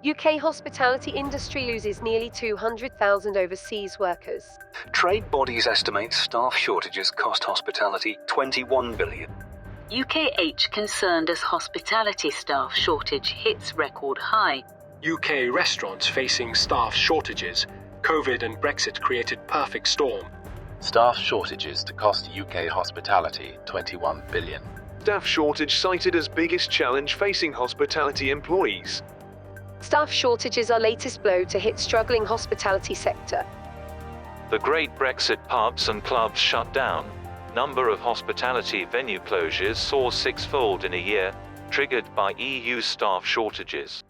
UK hospitality industry loses nearly 200,000 overseas workers. Trade bodies estimate staff shortages cost hospitality £21 billion. UKH concerned as hospitality staff shortage hits record high. UK restaurants facing staff shortages. COVID and Brexit created perfect storm. Staff shortages to cost UK hospitality £21 billion. Staff shortage cited as biggest challenge facing hospitality employees. Staff shortages are latest blow to hit struggling hospitality sector. The Great Brexit, pubs and clubs shut down. Number of hospitality venue closures soar sixfold in a year, triggered by EU staff shortages.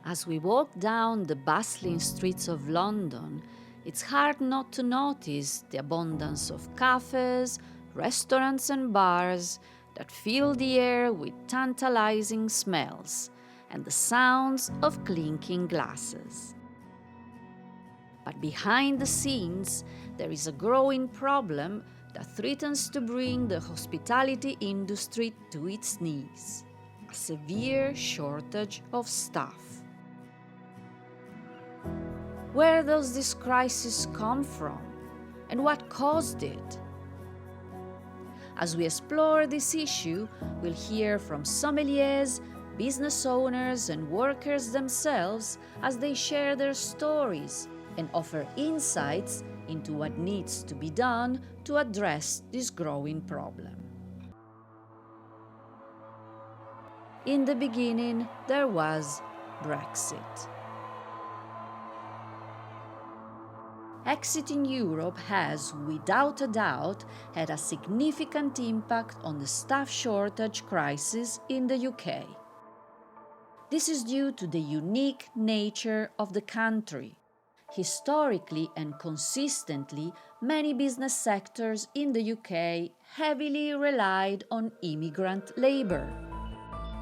As we walk down the bustling streets of London, it's hard not to notice the abundance of cafes, restaurants and bars that fill the air with tantalizing smells and the sounds of clinking glasses. But behind the scenes, there is a growing problem that threatens to bring the hospitality industry to its knees: a severe shortage of staff. Where does this crisis come from, and what caused it? As we explore this issue, we'll hear from sommeliers, business owners, and workers themselves as they share their stories and offer insights into what needs to be done to address this growing problem. In the beginning, there was Brexit. Exiting Europe has, without a doubt, had a significant impact on the staff shortage crisis in the UK. This is due to the unique nature of the country. Historically and consistently, many business sectors in the UK heavily relied on immigrant labour.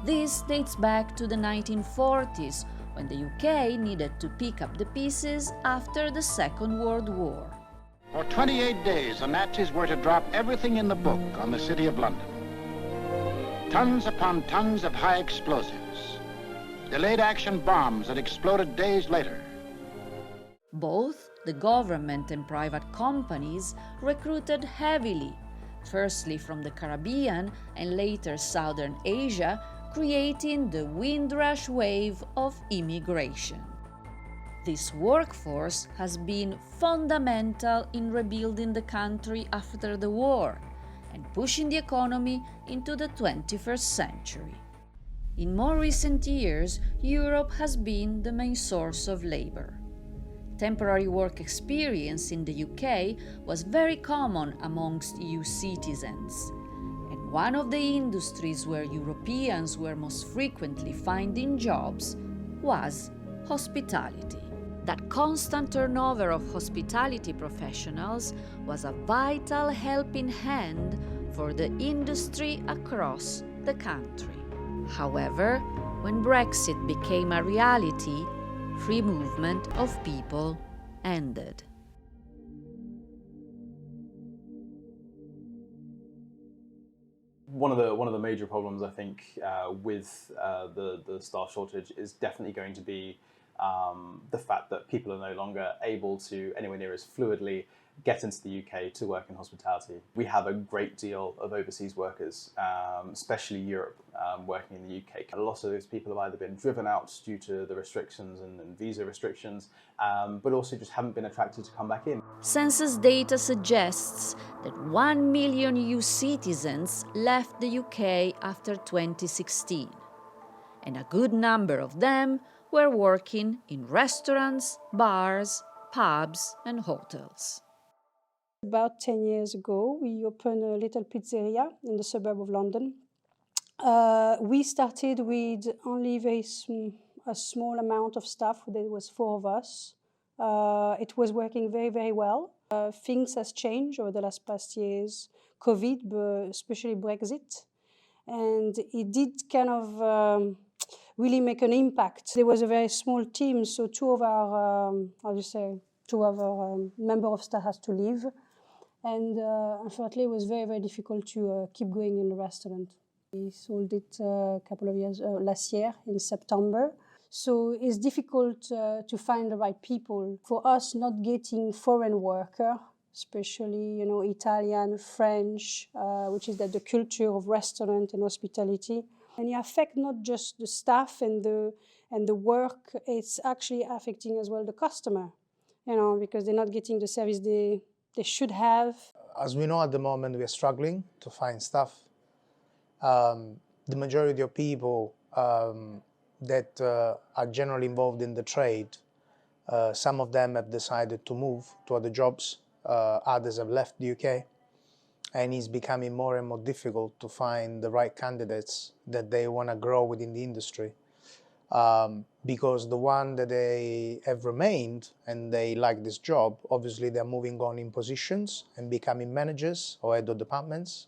This dates back to the 1940s, when the UK needed to pick up the pieces after the Second World War. For 28 days, the Nazis were to drop everything in the book on the City of London. Tons upon tons of high explosives. Delayed action bombs that exploded days later. Both the government and private companies recruited heavily, firstly from the Caribbean and later Southern Asia, creating the Windrush wave of immigration. This workforce has been fundamental in rebuilding the country after the war and pushing the economy into the 21st century. In more recent years, Europe has been the main source of labor. Temporary work experience in the UK was very common amongst EU citizens. One of the industries where Europeans were most frequently finding jobs was hospitality. That constant turnover of hospitality professionals was a vital helping hand for the industry across the country. However, when Brexit became a reality, free movement of people ended. One of the major problems, I think, with the staff shortage is definitely going to be the fact that people are no longer able to anywhere near as fluidly get into the UK to work in hospitality. We have a great deal of overseas workers, especially Europe, working in the UK. A lot of those people have either been driven out due to the restrictions and visa restrictions, but also just haven't been attracted to come back in. Census data suggests that 1 million EU citizens left the UK after 2016, and a good number of them were working in restaurants, bars, pubs, and hotels. About 10 years ago, we opened a little pizzeria in the suburb of London. We started with only a small amount of staff. There was 4 of us. It was working very, very well. Things has changed over the past years, COVID, but especially Brexit. And it did kind of really make an impact. There was a very small team, so 2 of our members of staff has to leave. And unfortunately, it was very, very difficult to keep going in the restaurant. We sold it a couple of years, last year in September. So it's difficult to find the right people. For us, not getting foreign worker, especially, you know, Italian, French, which is the culture of restaurant and hospitality. And it affects not just the staff and the work, it's actually affecting as well the customer, you know, because they're not getting the service they should have. As we know at the moment, we are struggling to find staff. The majority of people that are generally involved in the trade, some of them have decided to move to other jobs, others have left the UK, and it's becoming more and more difficult to find the right candidates that they want to grow within the industry. Because the one that they have remained and they like this job, obviously they're moving on in positions and becoming managers or head of departments.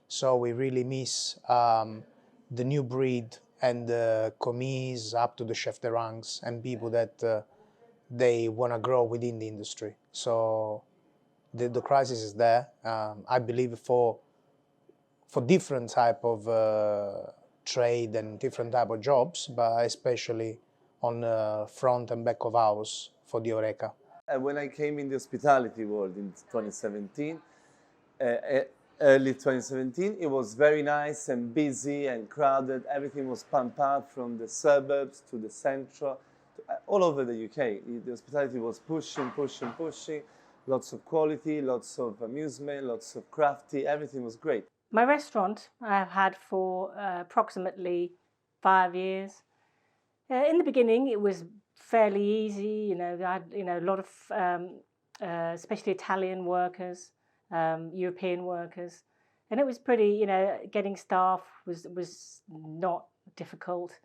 So we really miss the new breed and the commis up to the chef de rangs and people that they want to grow within the industry. So the crisis is there. I believe for different type of trade and different type of jobs, but especially on front and back of house for the Horeca. When I came in the hospitality world in 2017, early 2017, it was very nice and busy and crowded. Everything was pumped out from the suburbs to the central, all over the UK. The hospitality was pushing. Lots of quality, lots of amusement, lots of crafty, everything was great. My restaurant I've had for approximately 5 years. In the beginning, it was fairly easy. You know, I had a lot of, especially Italian workers, European workers, and it was pretty. Getting staff was not difficult.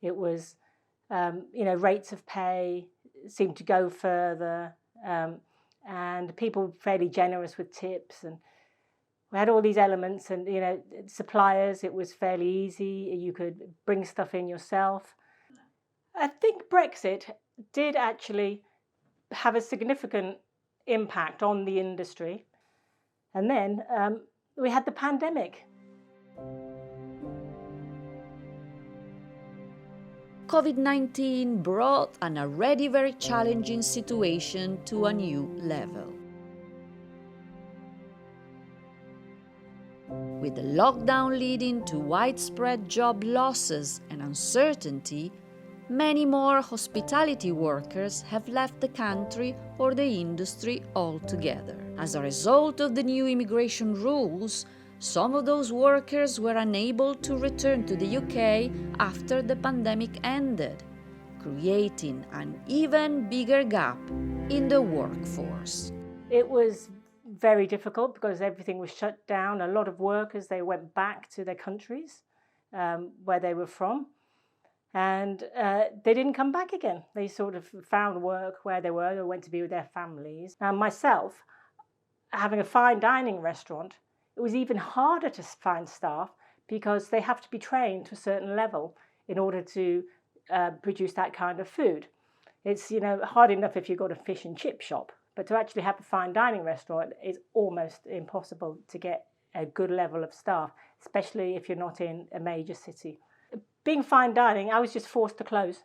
It was, rates of pay seemed to go further, and people fairly generous with tips, and we had all these elements. And suppliers, it was fairly easy. You could bring stuff in yourself. I think Brexit did actually have a significant impact on the industry. And then we had the pandemic. COVID-19 brought an already very challenging situation to a new level. With the lockdown leading to widespread job losses and uncertainty, many more hospitality workers have left the country or the industry altogether. As a result of the new immigration rules, some of those workers were unable to return to the UK after the pandemic ended, creating an even bigger gap in the workforce. It was very difficult because everything was shut down. A lot of workers, they went back to their countries where they were from, and they didn't come back again. They sort of found work where they were, or went to be with their families. Now, myself, having a fine dining restaurant, it was even harder to find staff because they have to be trained to a certain level in order to produce that kind of food. It's hard enough if you've got a fish and chip shop, but to actually have a fine dining restaurant is almost impossible to get a good level of staff, especially if you're not in a major city. Being fine dining, I was just forced to close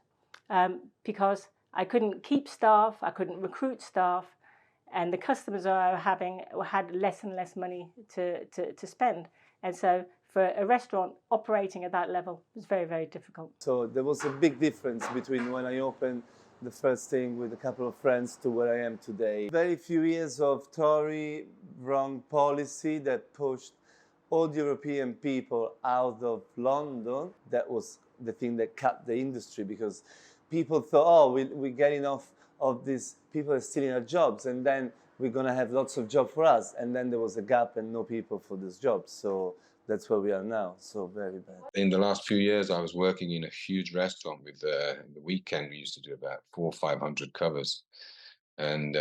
because I couldn't keep staff, I couldn't recruit staff, and the customers I were having had less and less money to spend. And so for a restaurant operating at that level was very, very difficult. So there was a big difference between when I opened the first thing with a couple of friends to where I am today. Very few years of Tory wrong policy that pushed all the European people out of London. That was the thing that cut the industry, because people thought, oh, we're getting off of these people are stealing our jobs, and then we're going to have lots of jobs for us. And then there was a gap and no people for these jobs. So that's where we are now. So very bad. In the last few years, I was working in a huge restaurant with the weekend. We used to do about 400 or 500 covers, and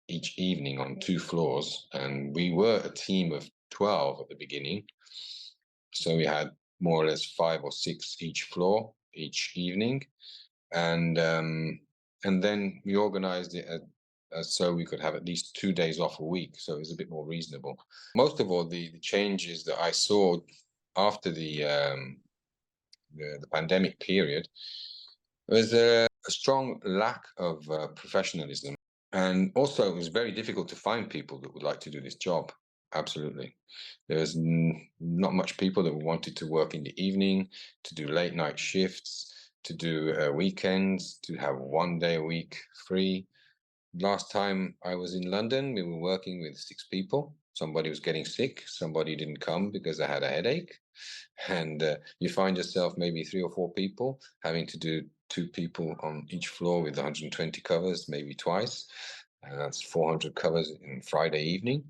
each evening on 2 floors. And we were a team of 12 at the beginning. So we had more or less 5 or 6 each floor, each evening. And then we organized it so we could have at least 2 days off a week. So it was a bit more reasonable. Most of all, the changes that I saw after the pandemic period was a strong lack of professionalism. And also, it was very difficult to find people that would like to do this job. Absolutely. There's not much people that wanted to work in the evening, to do late night shifts, to do weekends, to have 1 day a week free. Last time I was in London, we were working with 6 people. Somebody was getting sick, somebody didn't come because they had a headache. And you find yourself maybe 3 or 4 people having to do 2 people on each floor with 120 covers, maybe twice. And that's 400 covers in Friday evening.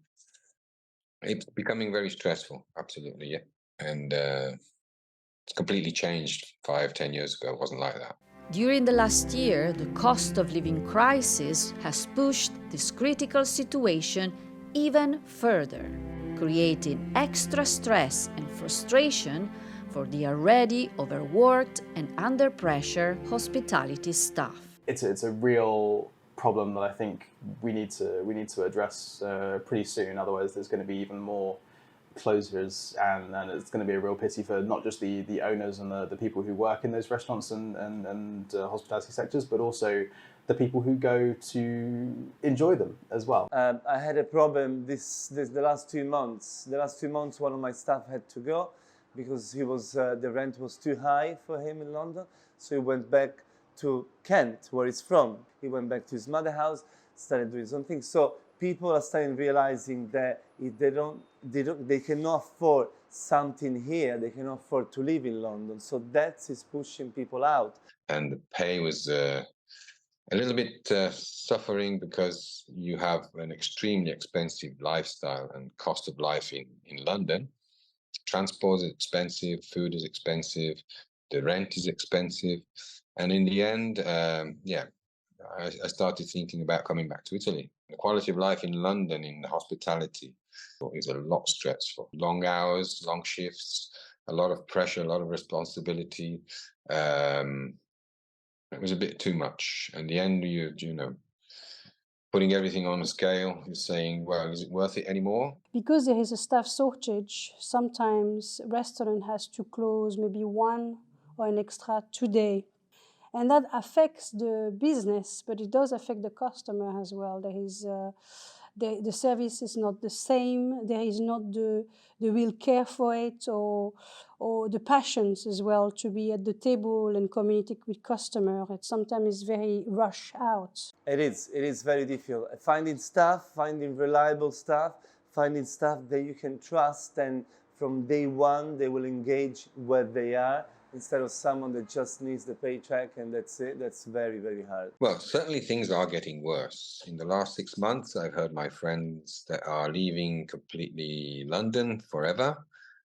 It's becoming very stressful, absolutely, yeah. And it's completely changed 5-10 years ago. It wasn't like that. During the last year, the cost of living crisis has pushed this critical situation even further, creating extra stress and frustration for the already overworked and under pressure hospitality staff. It's a real problem that I think we need to address pretty soon. Otherwise, there's going to be even more closures, and it's going to be a real pity for not just the owners and the people who work in those restaurants and hospitality sectors, but also the people who go to enjoy them as well. I had a problem the last 2 months. The last 2 months, one of my staff had to go because the rent was too high for him in London. So he went back to Kent, where he's from. He went back to his mother's house, started doing something. So people are starting realizing that if they cannot afford something here, they cannot afford to live in London. So that is pushing people out. And the pay was a little bit suffering because you have an extremely expensive lifestyle and cost of life in London. Transport is expensive, food is expensive, the rent is expensive. And in the end, I started thinking about coming back to Italy. The quality of life in London in hospitality is a lot stressful. Long hours, long shifts, a lot of pressure, a lot of responsibility. It was a bit too much. In the end, you know, putting everything on a scale, you're saying, well, is it worth it anymore? Because there is a staff shortage, sometimes restaurant has to close maybe 1 or an extra 2 days. And that affects the business, but it does affect the customer as well. There is the service is not the same. There is not the real care for it or the passions as well to be at the table and communicate with customer. It sometimes is very rushed out. It is very difficult. Finding staff, finding reliable staff, finding staff that you can trust, and from day one they will engage where they are, instead of someone that just needs the paycheck and that's it. That's very, very hard. Well, certainly things are getting worse. In the last 6 months, I've heard my friends that are leaving completely London forever.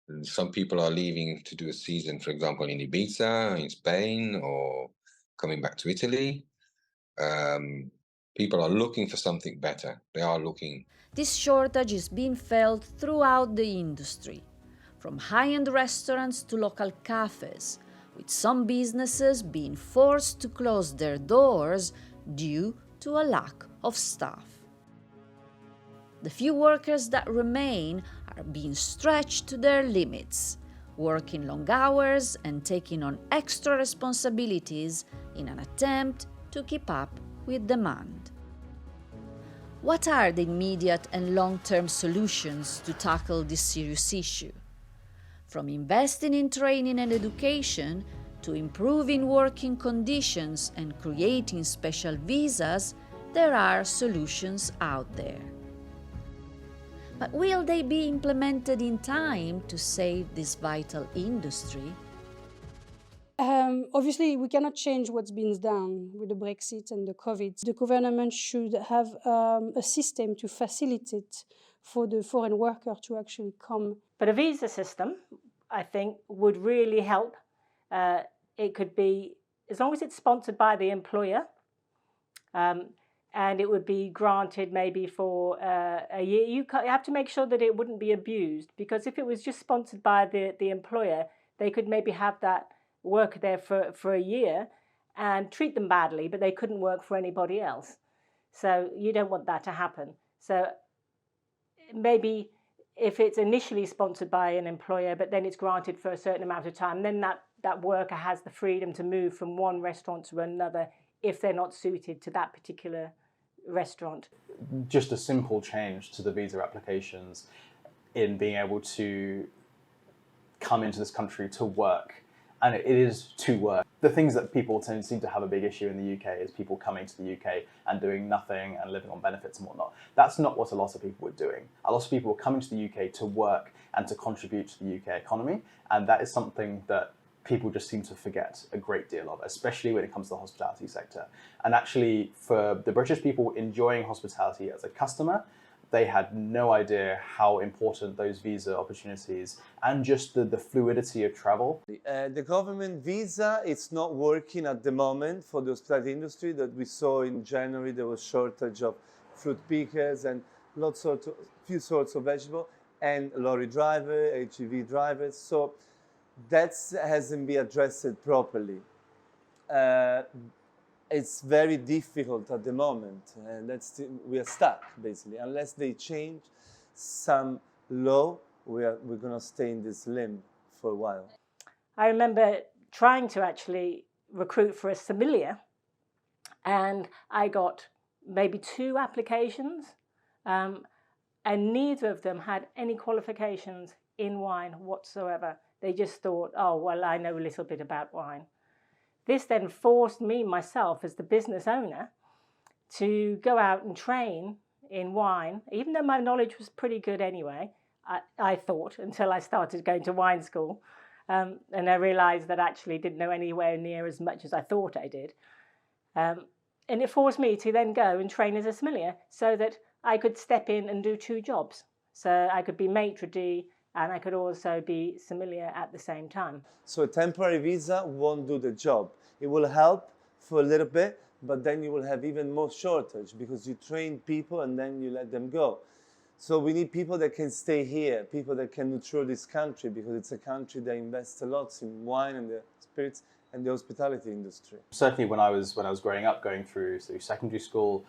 And some people are leaving to do a season, for example, in Ibiza, in Spain, or coming back to Italy. People are looking for something better. They are looking. This shortage is being felt throughout the industry, from high-end restaurants to local cafes, with some businesses being forced to close their doors due to a lack of staff. The few workers that remain are being stretched to their limits, working long hours and taking on extra responsibilities in an attempt to keep up with demand. What are the immediate and long-term solutions to tackle this serious issue? From investing in training and education to improving working conditions and creating special visas, there are solutions out there. But will they be implemented in time to save this vital industry? Obviously, we cannot change what's been done with the Brexit and the COVID. The government should have a system to facilitate for the foreign worker to actually come. But a visa system, I think, would really help. It could be, as long as it's sponsored by the employer, and it would be granted maybe for a year. You have to make sure that it wouldn't be abused, because if it was just sponsored by the employer, they could maybe have that worker there for a year and treat them badly, but they couldn't work for anybody else. So you don't want that to happen. So maybe if it's initially sponsored by an employer, but then it's granted for a certain amount of time, then that worker has the freedom to move from one restaurant to another if they're not suited to that particular restaurant. Just a simple change to the visa applications in being able to come into this country to work, and it is to work. The things that people seem to have a big issue in the UK is people coming to the UK and doing nothing and living on benefits and whatnot. That's not what a lot of people were doing. A lot of people were coming to the UK to work and to contribute to the UK economy, and that is something that people just seem to forget a great deal of, especially when it comes to the hospitality sector. And actually, for the British people enjoying hospitality as a customer, they had no idea how important those visa opportunities and just the fluidity of travel. The government visa, it's not working at the moment for the hospitality industry. That we saw in January, there was shortage of fruit pickers and few sorts of vegetable, and lorry driver, HGV drivers. So that hasn't been addressed properly. It's very difficult at the moment, and we are stuck basically. Unless they change some law, we're going to stay in this limbo for a while. I remember trying to actually recruit for a sommelier, and I got maybe 2 applications, and neither of them had any qualifications in wine whatsoever. They just thought, oh, well, I know a little bit about wine. This then forced me, myself, as the business owner, to go out and train in wine, even though my knowledge was pretty good anyway, I thought, until I started going to wine school. And I realized that I actually didn't know anywhere near as much as I thought I did. And it forced me to then go and train as a sommelier so that I could step in and do 2 jobs. So I could be maitre d' and I could also be sommelier at the same time. So a temporary visa won't do the job. It will help for a little bit, but then you will have even more shortage because you train people and then you let them go. So we need people that can stay here, people that can nurture this country, because it's a country that invests a lot in wine and the spirits and the hospitality industry. Certainly when I was growing up, going through secondary school,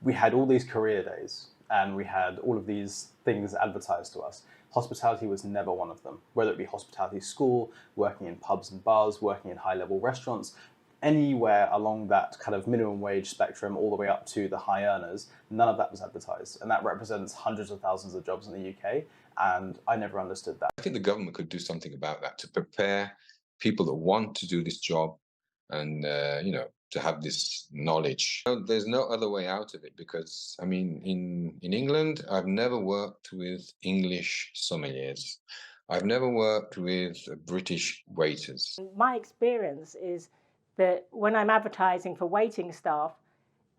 we had all these career days and we had all of these things advertised to us. Hospitality was never one of them, whether it be hospitality school, working in pubs and bars, working in high-level restaurants, anywhere along that kind of minimum wage spectrum all the way up to the high earners, none of that was advertised. And that represents hundreds of thousands of jobs in the UK, and I never understood that. I think the government could do something about that to prepare people that want to do this job and, to have this knowledge. There's no other way out of it because, I mean, in England, I've never worked with English sommeliers. I've never worked with British waiters. My experience is that when I'm advertising for waiting staff,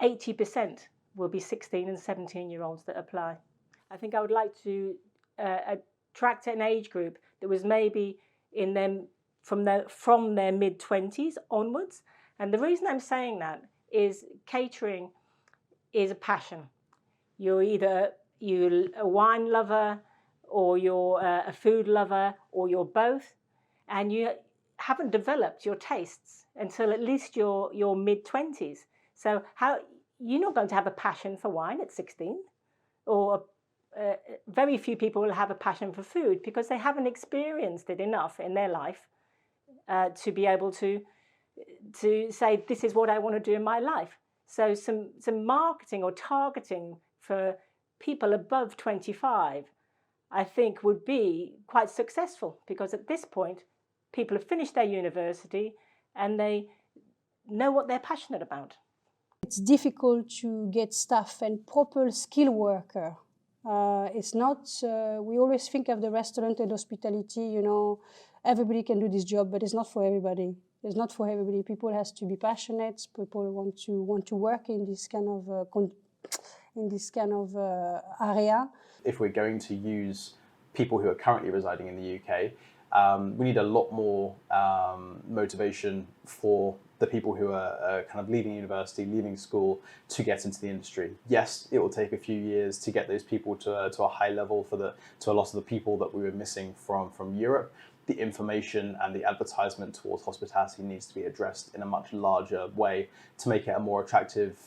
80% will be 16 and 17-year-olds that apply. I think I would like to attract an age group that was maybe in them from their mid-20s onwards. And the reason I'm saying that is catering is a passion. You're either a wine lover or you're a food lover or you're both, and you haven't developed your tastes until at least your mid-20s. So you're not going to have a passion for wine at 16, or very few people will have a passion for food because they haven't experienced it enough in their life to be able to say, this is what I want to do in my life. So some marketing or targeting for people above 25, I think would be quite successful, because at this point, people have finished their university and they know what they're passionate about. It's difficult to get staff and proper skilled worker. It's not, we always think of the restaurant and hospitality, everybody can do this job, but it's not for everybody. It's not for everybody. People has to be passionate. People want to work in this kind of area. If we're going to use people who are currently residing in the UK, we need a lot more motivation for the people who are kind of leaving university, leaving school to get into the industry. Yes, it will take a few years to get those people to a high level to a lot of the people that we were missing from Europe. the information and the advertisement towards hospitality needs to be addressed in a much larger way to make it a more attractive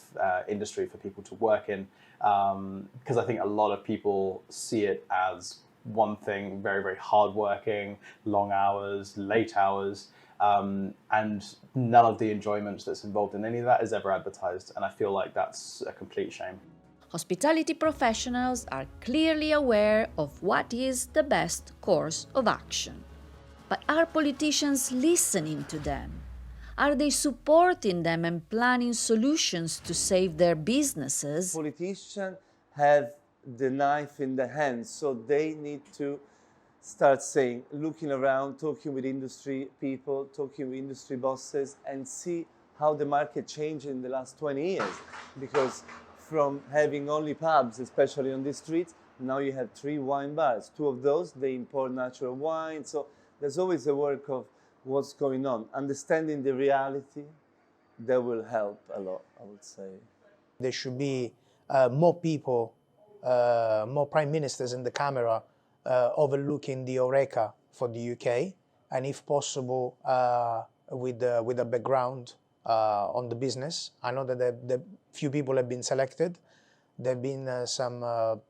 industry for people to work in. Because I think a lot of people see it as one thing, very, very hardworking, long hours, late hours, and none of the enjoyment that's involved in any of that is ever advertised. And I feel like that's a complete shame. Hospitality professionals are clearly aware of what is the best course of action. But are politicians listening to them? Are they supporting them and planning solutions to save their businesses? Politicians have the knife in the hand, so they need to start saying, looking around, talking with industry people, talking with industry bosses, and see how the market changed in the last 20 years. Because from having only pubs, especially on the streets, now you have 3 wine bars. 2 of those, they import natural wine. So there's always a work of what's going on. Understanding the reality, that will help a lot, I would say. There should be more people, more prime ministers in the camera overlooking the Horeca for the UK, and if possible, with a background on the business. I know that the few people have been selected. There have been some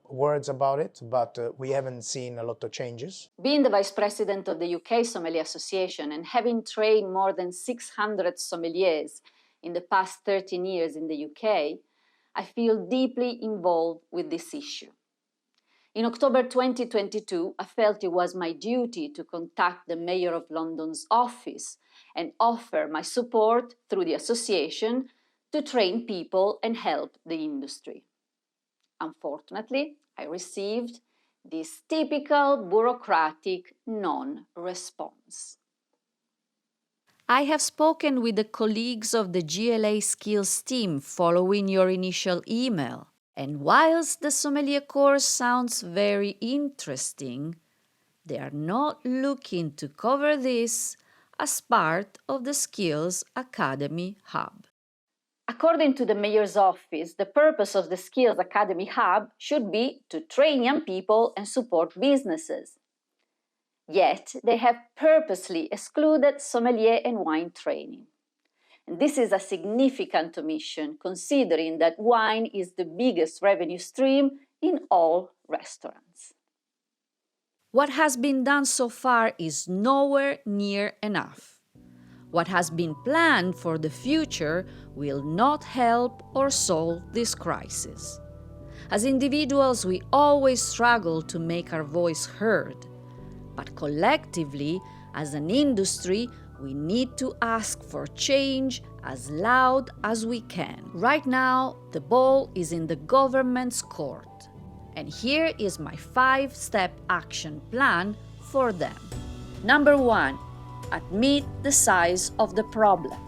words about it, but we haven't seen a lot of changes. Being the Vice President of the UK Sommelier Association and having trained more than 600 sommeliers in the past 13 years in the UK, I feel deeply involved with this issue. In October 2022, I felt it was my duty to contact the Mayor of London's office and offer my support through the association to train people and help the industry. Unfortunately, I received this typical bureaucratic non-response. I have spoken with the colleagues of the GLA Skills team following your initial email, and whilst the sommelier course sounds very interesting, they are not looking to cover this as part of the Skills Academy Hub. According to the Mayor's office, the purpose of the Skills Academy Hub should be to train young people and support businesses. Yet, they have purposely excluded sommelier and wine training. And this is a significant omission, considering that wine is the biggest revenue stream in all restaurants. What has been done so far is nowhere near enough. What has been planned for the future will not help or solve this crisis. As individuals, we always struggle to make our voice heard. But collectively, as an industry, we need to ask for change as loud as we can. Right now, the ball is in the government's court. And here is my 5-step action plan for them. Number 1, admit the size of the problem.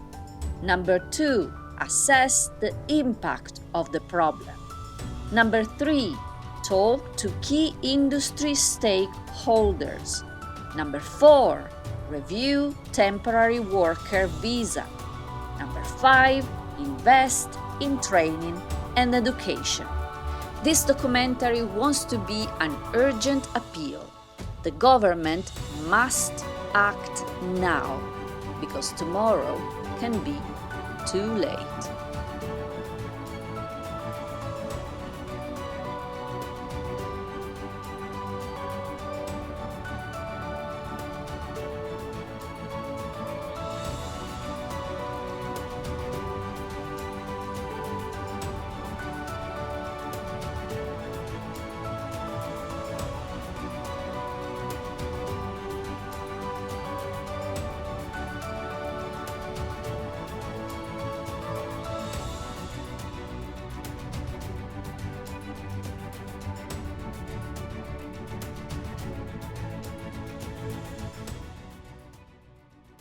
Number 2, assess the impact of the problem. Number 3, talk to key industry stakeholders. Number 4, review temporary worker visa. Number 5, invest in training and education. This documentary wants to be an urgent appeal. The government must act now, because tomorrow can be too late.